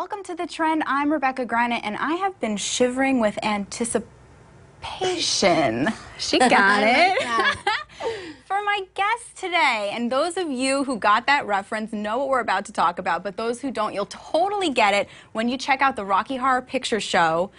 Welcome to The Trend. I'm Rebecca Granet, and I have been shivering with anticipation. She got it. For my guest today, and those of you who got that reference know what we're about to talk about, but those who don't, you'll totally get it when you check out the Rocky Horror Picture Show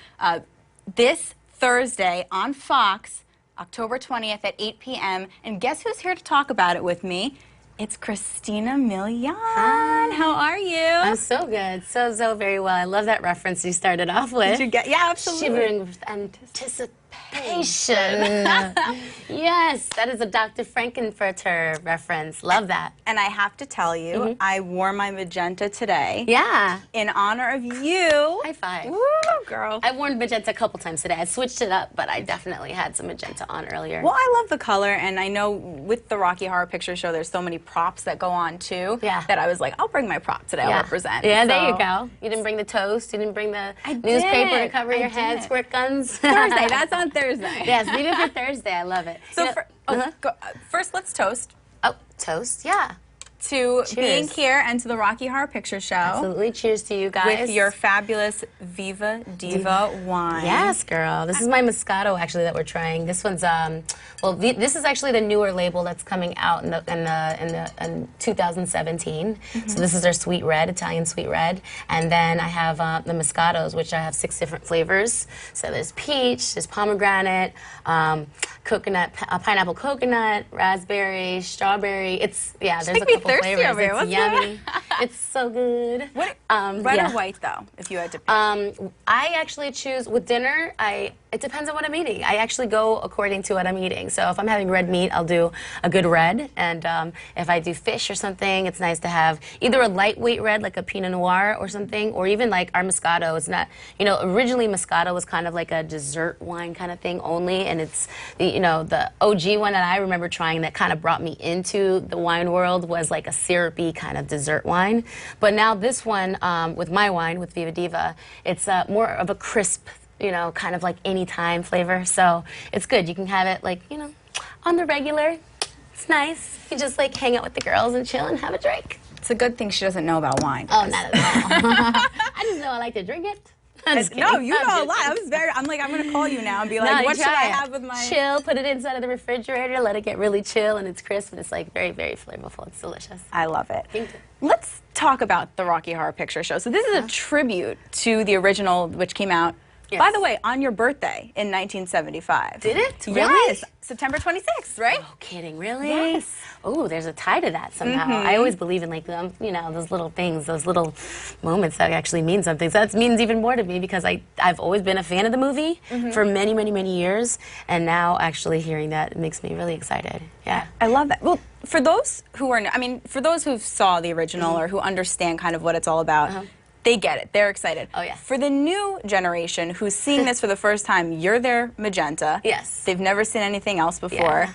this Thursday on Fox, October 20th at 8 p.m. And guess who's here to talk about it with me? It's Christina Milian. Hi. How are you? I'm so good. So very well. I love that reference you started off with. Did you get? Yeah, absolutely. Shivering with anticipation. Yes, that is a Dr. Frankenfurter reference. Love that. And I have to tell you, I wore my magenta today. Yeah. In honor of you. High five. Woo, girl. I've worn magenta a couple times today. I switched it up, but I definitely had some magenta on earlier. Well, I love the color, and I know with the Rocky Horror Picture Show, there's so many props that go on, too, that I was like, I'll bring my prop today. I'll represent. Yeah, so. There you go. You didn't bring the toast. You didn't bring the newspaper to cover your head, squirt guns. Thursday. That's on Thursday. Yes, leave it for Thursday. I love it. So first, let's toast. Oh, toast, yeah. To being here and to the Rocky Horror Picture Show. Absolutely. Cheers to you guys. With your fabulous Viva Diva wine. Yes, girl. This is my Moscato, actually, that we're trying. This one's, well, this is actually the newer label that's coming out in 2017. So this is our sweet red, Italian sweet red. And then I have the Moscatos, which I have 6 different flavors. So there's peach, there's pomegranate, coconut, pineapple coconut, raspberry, strawberry. It's, yeah, there's a couple flavors. Over here. It's yummy. It's so good. What, red or white, though, if you had to pick? I actually choose, with dinner, it depends on what I'm eating. I actually go according to what I'm eating. So if I'm having red meat, I'll do a good red. And if I do fish or something, it's nice to have either a lightweight red, like a Pinot Noir or something, or even like our Moscato. It's not, you know, originally Moscato was kind of like a dessert wine kind of thing only. And it's, you know, the OG one that I remember trying that kind of brought me into the wine world was like a syrupy kind of dessert wine. But now this one, with my wine, with Viva Diva, it's more of a crisp, you know, kind of like anytime flavor. So it's good. You can have it like, you know, on the regular. It's nice. You just like hang out with the girls and chill and have a drink. It's a good thing she doesn't know about wine. Oh, not at all. I just know I like to drink it. No, you know a lot. I'm like, I'm going to call you now and be like, what should I have with my... Chill, put it inside of the refrigerator, let it get really chill, and it's crisp, and it's like very, very flavorful. It's delicious. I love it. Thank you. Let's talk about the Rocky Horror Picture Show. So this is a tribute to the original, which came out, by the way, on your birthday in 1975. Did it? Really? Yes. September 26th, right? No kidding, really? Yes. Oh, there's a tie to that somehow. I always believe in, like, you know, those little things, those little moments that actually mean something. So that means even more to me because I've always been a fan of the movie for many, many, many years. And now actually hearing that makes me really excited. Yeah. I love that. Well, for those who are, I mean, for those who saw the original or who understand kind of what it's all about, they get it. They're excited. Oh, yeah. For the new generation who's seeing this for the first time, you're their magenta. Yes. They've never seen anything else before. Yeah.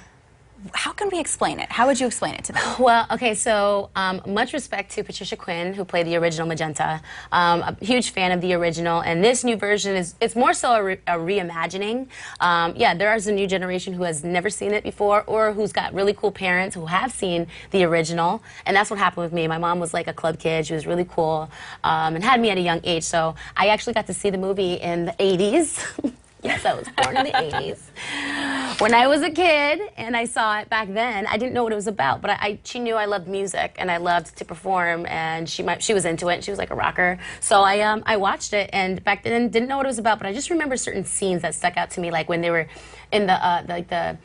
How can we explain it? How would you explain it to them? Well, okay, so much respect to Patricia Quinn, who played the original Magenta. A huge fan of the original, and this new version it's more so a reimagining. Yeah, there is a new generation who has never seen it before, or who's got really cool parents who have seen the original, and that's what happened with me. My mom was like a club kid. She was really cool, and had me at a young age, so I actually got to see the movie in the 80s. Yes, I was born in the 80s. When I was a kid and I saw it back then, I didn't know what it was about, but she knew I loved music and I loved to perform, and she was into it. She was like a rocker. So I watched it, and back then didn't know what it was about, but I just remember certain scenes that stuck out to me, like when they were in the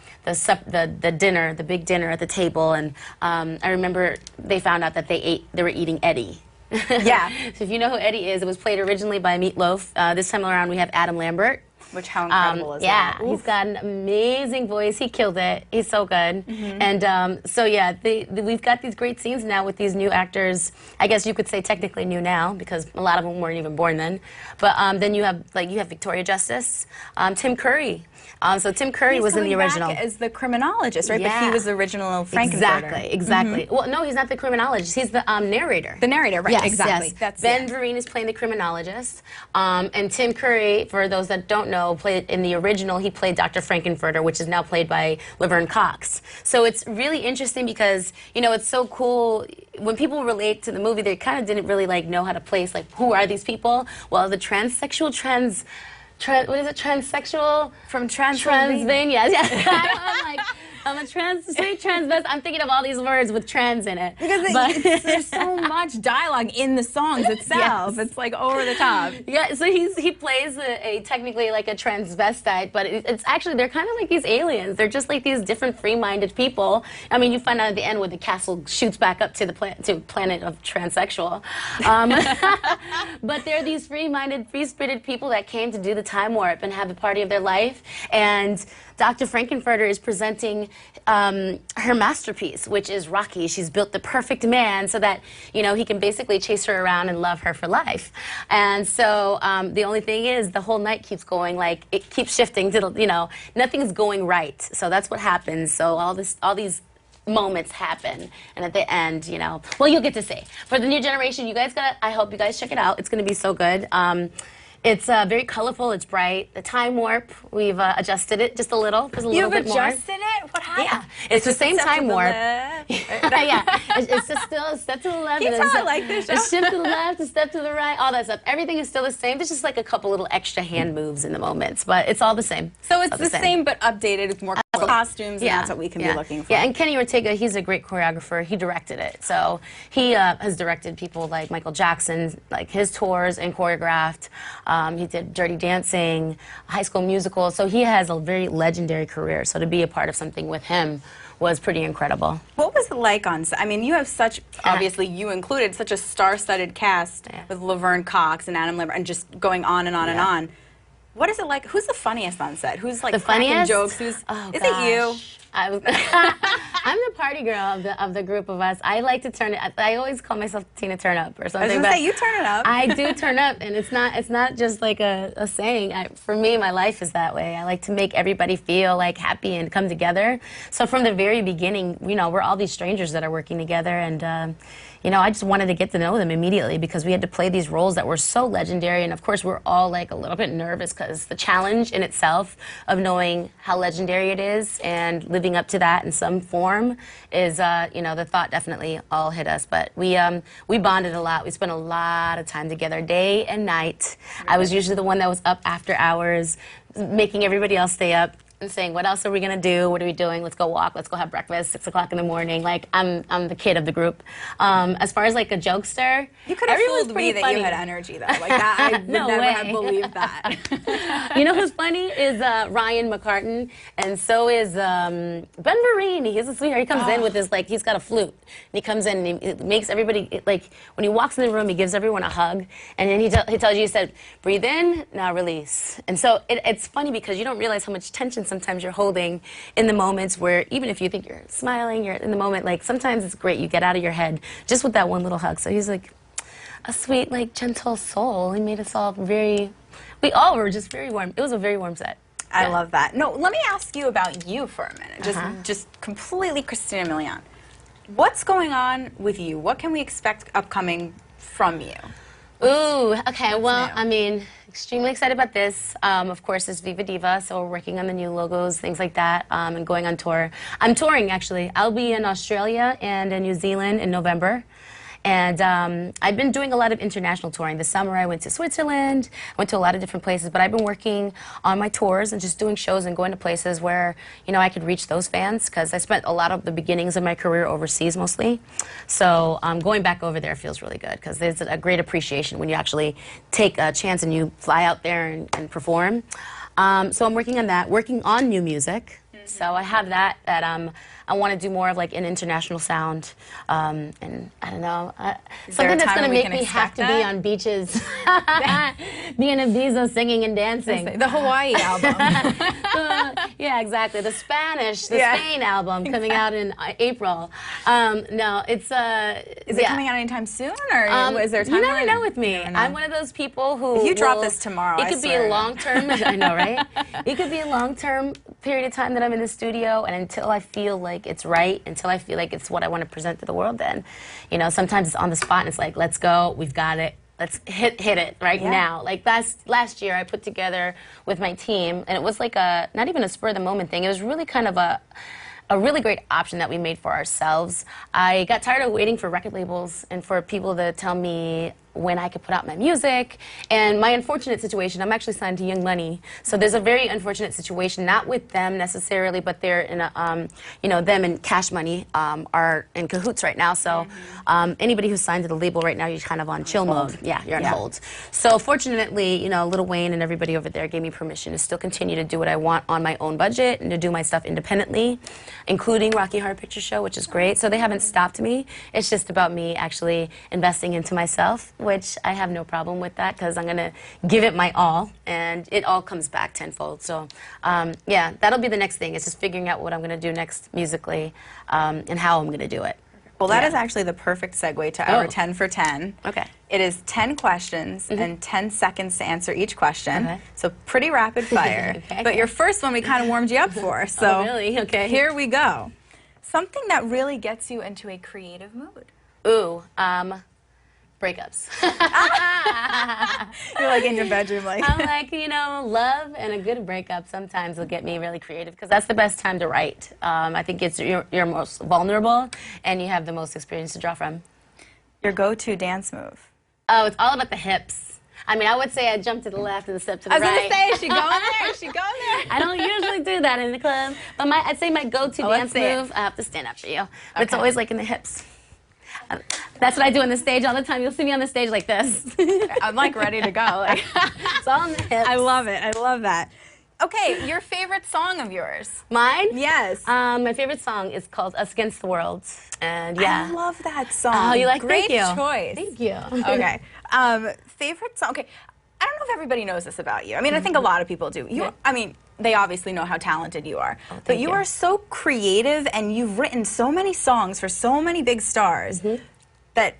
dinner, the big dinner at the table, and I remember they found out that they were eating Eddie. Yeah. So if you know who Eddie is, it was played originally by Meatloaf. This time around we have Adam Lambert. Which, how incredible is that? that? Yeah, he's got an amazing voice. He killed it. He's so good. And so, yeah, we've got these great scenes now with these new actors. I guess you could say technically new now because a lot of them weren't even born then. But then you have Victoria Justice, Tim Curry. So Tim Curry was in the original. Back as the criminologist, right? Yeah. But he was the original Frankenfurter. Exactly, exactly. Well, no, he's not the criminologist. He's the narrator. The narrator, right? Yes, exactly. yes. That's Ben Vereen is playing the criminologist, and Tim Curry, for those that don't know, played in the original. He played Dr. Frankenfurter, which is now played by Laverne Cox. So it's really interesting because it's so cool. When people relate to the movie, they kind of didn't really know how to place who are these people. Well, the transsexual what is it? Transsexual from Transylvania. Yeah. I'm a straight transvestite. I'm thinking of all these words with trans in it. Because there's so much dialogue in the songs itself. Yes. It's over the top. Yeah, so he plays technically like a transvestite, but it's actually, they're kind of like these aliens. They're just like these different free-minded people. I mean, you find out at the end where the castle shoots back up to the planet of transsexual. But they're these free-minded, free-spirited people that came to do the time warp and have the party of their life. And Dr. Frankenfurter is presenting her masterpiece, which is Rocky. She's built the perfect man so that, he can basically chase her around and love her for life. And so the only thing is the whole night keeps going, it keeps shifting to, nothing's going right. So that's what happens. So all these moments happen, and at the end, well, you'll get to see. For the new generation, I hope you guys check it out. It's going to be so good. It's very colorful. It's bright. The time warp, we've adjusted it just a little. There's a little bit more. You've adjusted it? What happened? Yeah, it's the same time warp. Yeah, it's just still a step to the left. I like this show. A shift to the left, a step to the right, all that stuff. Everything is still the same. There's just a couple little extra hand moves in the moments, but it's all the same. So it's the same but updated with more costumes, and that's what we can be looking for. Yeah, and Kenny Ortega, he's a great choreographer. He directed it. So he has directed people like Michael Jackson, his tours and choreographed. He did Dirty Dancing, High School Musical. So he has a very legendary career. So to be a part of something with him was pretty incredible. What was it like on set? I mean, you have such, obviously you included, such a star-studded cast with Laverne Cox and Adam Lambert and just going on and on and on. What is it like? Who's the funniest on set? Who's the funniest jokes? Is it you? I'm the party girl of the group of us. I like to turn it. I always call myself Tina Turn Up or something. I was gonna say, you turn it up. I do turn up, and it's not just like a saying. For me, my life is that way. I like to make everybody feel happy and come together. So from the very beginning, we're all these strangers that are working together, and I just wanted to get to know them immediately because we had to play these roles that were so legendary, and of course we're all a little bit nervous because the challenge in itself of knowing how legendary it is and living up to that in some form is, the thought definitely all hit us. But we bonded a lot. We spent a lot of time together, day and night. I was usually the one that was up after hours, making everybody else stay up and saying, what else are we going to do? What are we doing? Let's go walk. Let's go have breakfast, 6 o'clock in the morning. I'm the kid of the group. As far as a jokester, you could have fooled me that you had energy, though. That, I would never have believed that. You know who's funny is Ryan McCartan, and so is Ben Vereen. He's a sweetheart. He comes in with his, he's got a flute. And he comes in and he makes everybody, when he walks in the room, he gives everyone a hug. And then he tells you, he said, breathe in, now release. And so it's funny because you don't realize how much tension sometimes you're holding in the moments where even if you think you're smiling, you're in the moment, sometimes it's great. You get out of your head just with that one little hug. So he's a sweet, gentle soul. He made us all we all were just very warm. It was a very warm set. I love that. No, let me ask you about you for a minute. Just completely Christina Milian. What's going on with you? What can we expect upcoming from you? Ooh, okay, well, I mean, extremely excited about this. Of course, it's Viva Diva, so we're working on the new logos, things like that, and going on tour. I'm touring, actually. I'll be in Australia and in New Zealand in November. And I've been doing a lot of international touring. This summer I went to Switzerland, went to a lot of different places, but I've been working on my tours and just doing shows and going to places where, I could reach those fans because I spent a lot of the beginnings of my career overseas mostly. So going back over there feels really good because there's a great appreciation when you actually take a chance and you fly out there and perform. So I'm working on that, working on new music. So I have that I want to do more of like an international sound, and I don't know, something that's going to make me have to be on beaches, be in Ibiza singing and dancing. The Hawaii album. Yeah, exactly. The Spain album coming out in April. No, it's Is it coming out anytime soon, or is there time? You never know with me. I'm one of those people who. If you drop this tomorrow, it could be a long-term. I know, right? It could be a long-term period of time that I'm in the studio, and until I feel like it's right, until I feel like it's what I want to present to the world, then, you know, sometimes it's on the spot and it's like, let's go, we've got it. Let's hit it right now. Like last year, I put together with my team, and it was like not even a spur of the moment thing. It was really kind of a really great option that we made for ourselves. I got tired of waiting for record labels and for people to tell me when I could put out my music. And my unfortunate situation, I'm actually signed to Young Money. So there's a very unfortunate situation, not with them necessarily, but they're in a, you know, them and Cash Money are in cahoots right now. So anybody who's signed to the label right now, you're kind of on chill mode. Yeah, you're on hold. So fortunately, you know, Lil Wayne and everybody over there gave me permission to still continue to do what I want on my own budget and to do my stuff independently, including Rocky Horror Picture Show, which is great. So they haven't stopped me. It's just about me actually investing into myself, which I have no problem with that because I'm going to give it my all, and it all comes back tenfold. So, yeah, that'll be the next thing. It's just figuring out what I'm going to do next musically and how I'm going to do it. Well, that is actually the perfect segue to our 10 for 10. Okay. It is 10 questions and 10 seconds to answer each question. So pretty rapid fire. But your first one we kind of warmed you up for. So really? Okay. Here we go. Something that really gets you into a creative mood. Ooh, breakups. You're like in your bedroom, like. I'm like, you know, love and a good breakup sometimes will get me really creative because that's the best time to write. I think it's you're most vulnerable and you have the most experience to draw from. Your go-to dance move? Oh, it's all about the hips. I mean, I would say I jump to the left and a step to the right. I was going to say, is she going there? Is she going there? I don't usually do that in the club, but I'd say my go-to dance move, I have to stand up for you, but it's always like in the hips. That's what I do on the stage all the time. You'll see me on the stage like this. I'm like ready to go. Like, it's all on the hips. I love it. I love that. Okay, your favorite song of yours? Mine? Yes. My favorite song is called Us Against the World. And yeah. I love that song. Oh, you like Great Thank you. choice. Thank you. Okay. Favorite song? Okay. I don't know if everybody knows this about you. I mean, I think a lot of people do. I mean, they obviously know how talented you are. Oh, but you are so creative, and you've written so many songs for so many big stars that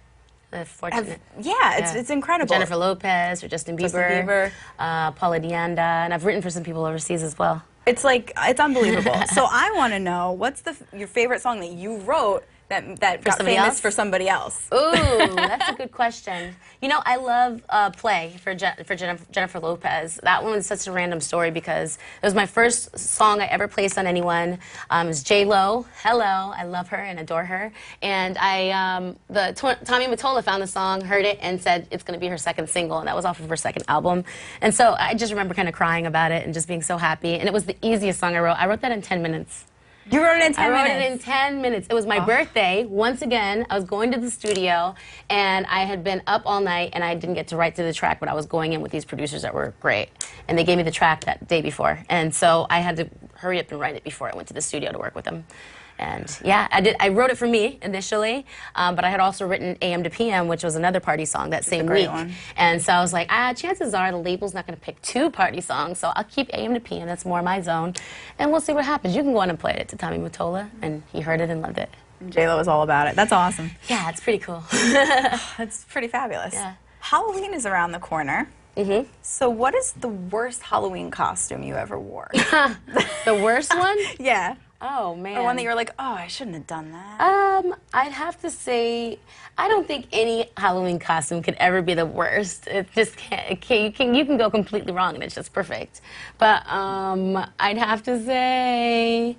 fortunate. It's incredible. Jennifer Lopez or Justin Bieber, Paula Deanda, and I've written for some people overseas as well. It's like, it's unbelievable. So I want to know, what's your favorite song that you wrote that got famous for somebody else? Ooh, that's a good question. You know, I love Play for Jennifer Lopez. That one was such a random story because it was my first song I ever placed on anyone. It was J-Lo. Hello, I love her and adore her. And Tommy Mottola found the song, heard it, and said it's going to be her second single, and that was off of her second album. And so I just remember kind of crying about it and just being so happy. And it was the easiest song I wrote. I wrote that in 10 minutes. You wrote it in 10 minutes? I wrote it in 10 minutes. It was my birthday. Once again, I was going to the studio, and I had been up all night, and I didn't get to write to the track, but I was going in with these producers that were great. And they gave me the track that day before. And so I had to hurry up and write it before I went to the studio to work with them. And yeah, I wrote it for me initially, but I had also written AM to PM, which was another party song that same week. And so I was like, chances are the label's not going to pick 2 party songs, so I'll keep AM to PM. That's more my zone, and we'll see what happens. You can go on and play it to Tommy Mottola, and he heard it and loved it. J-Lo was all about it. That's awesome. Yeah, it's pretty cool. That's pretty fabulous. Yeah. Halloween is around the corner. So what is the worst Halloween costume you ever wore? The worst one? Yeah. Oh, man. Or one that you were like, oh, I shouldn't have done that. I'd have to say, I don't think any Halloween costume could ever be the worst. It just can't. You can go completely wrong and it's just perfect. But I'd have to say,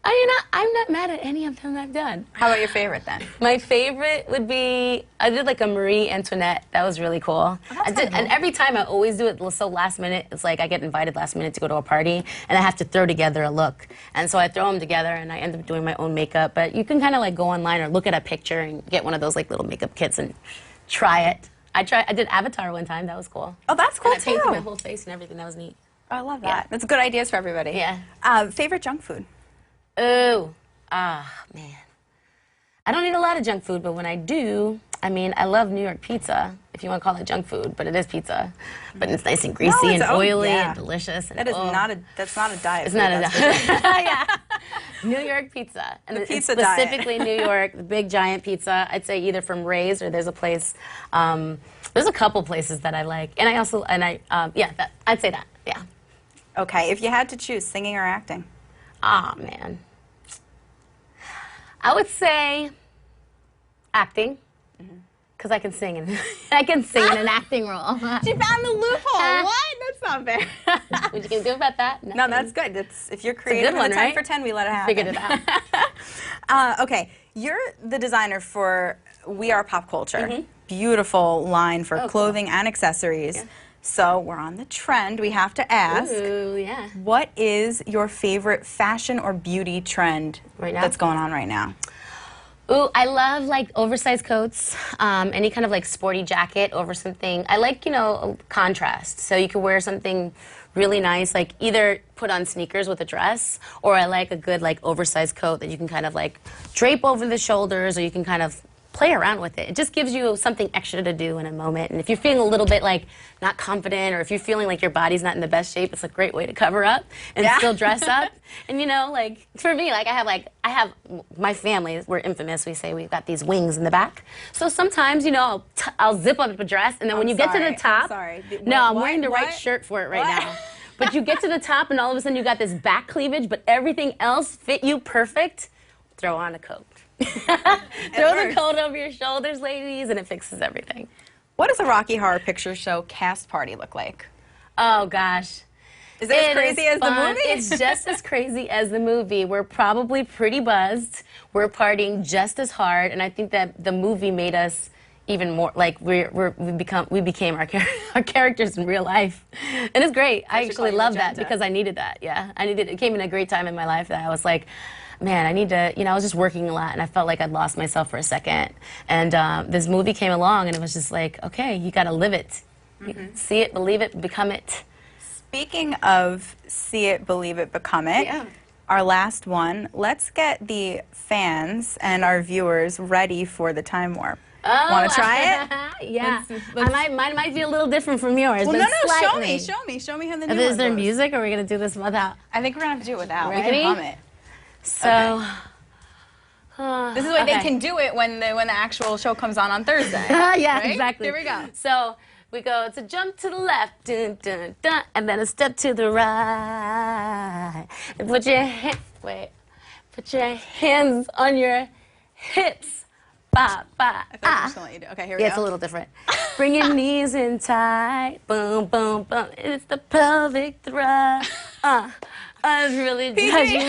I'm not mad at any of them I've done. How about your favorite then? My favorite would be, I did like a Marie Antoinette. That was really cool. And every time I always do it so last minute. It's like I get invited last minute to go to a party and I have to throw together a look. And so I throw them together and I end up doing my own makeup. But you can kind of like go online or look at a picture and get one of those like little makeup kits and try it. I did Avatar one time. That was cool. Oh, that's cool and I painted my whole face and everything. That was neat. I love that. That's good ideas for everybody. Yeah. Favorite junk food? Oh, man. I don't eat a lot of junk food, but when I do, I mean, I love New York pizza, if you want to call it junk food, but it is pizza. But it's nice and greasy and oily and delicious. And, that's not a diet. It's not a diet. Yeah. New York pizza. And the pizza specifically diet. New York, the big giant pizza. I'd say either from Ray's or there's a place, there's a couple places that I like. And I'd say that, yeah. Okay, if you had to choose singing or acting? Man. I would say acting, because I can sing in an acting role. She found the loophole. What? That's not fair. What you can do about that? No, that's good. If you're creative in the 10 for 10, we let it happen. Figured it out. Okay, you're the designer for We Are Pop Culture. Beautiful line for clothing and accessories. Yeah. So we're on the trend. We have to ask. Ooh, yeah. What is your favorite fashion or beauty trend that's going on right now? Ooh, I love like oversized coats, any kind of like sporty jacket over something. I like, contrast. So you could wear something really nice, like either put on sneakers with a dress, or I like a good like oversized coat that you can kind of like drape over the shoulders, or you can kind of play around with it. It just gives you something extra to do in a moment. And if you're feeling a little bit like not confident, or if you're feeling like your body's not in the best shape, it's a great way to cover up and still dress up. And like for me, like I have my family, we're infamous. We say we've got these wings in the back. So sometimes, I'll zip up a dress, and then when you get to the top, I'm wearing the right shirt for it right now. But you get to the top, and all of a sudden you got this back cleavage, but everything else fit you perfect. Throw on a coat. Throw the coat over your shoulders, ladies, and it fixes everything. What does a Rocky Horror Picture Show cast party look like? Oh, gosh. Is it as crazy as the movie? It's just as crazy as the movie. We're probably pretty buzzed. We're partying just as hard, and I think that the movie made us even more, like we became our characters in real life. And it's great. I actually love that because I needed that, yeah. It came in a great time in my life that I was like, man, I need to, I was just working a lot, and I felt like I'd lost myself for a second. And this movie came along, and it was just like, okay, you got to live it. See it, believe it, become it. Speaking of see it, believe it, become it, our last one, let's get the fans and our viewers ready for the time warp. Oh, want to try it? Yeah. Mine might be a little different from yours. Well, but show me how the new one Is there goes. music, or are we going to do this without? I think we're going to have to do it without. Ready? We can hum it. So, this is why they can do it when the actual show comes on Thursday. Yeah, right? exactly. Here we go. So we go, it's a jump to the left, dun, dun, dun, and then a step to the right. And put your hands on your hips. Ba, ba, I thought you were just gonna let you do. Okay, here we go. Yeah, it's a little different. Bring your knees in tight. Boom, boom, boom. It's the pelvic thrust. I was really judging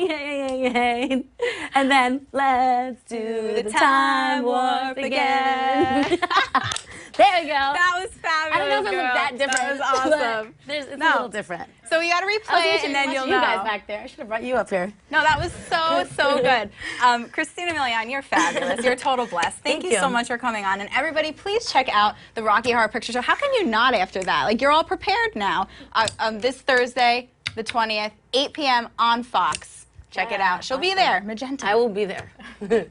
insane. And then let's do the time warp again. There we go. That was fabulous. I don't know if it looked that different. That was awesome. It's a little different. So you got to replay it, and then you'll know. You guys back there. I should have brought you up here. No, that was so good. Christina Milian, you're fabulous. You're a total bless. Thank you so much for coming on. And everybody, please check out the Rocky Horror Picture Show. How can you not after that? Like, you're all prepared now. This Thursday, the 20th, 8 p.m. on Fox. Check it out. She'll be there. Magenta. I will be there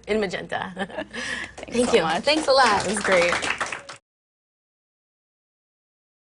in magenta. Thank you so much. Thanks a lot. It was great.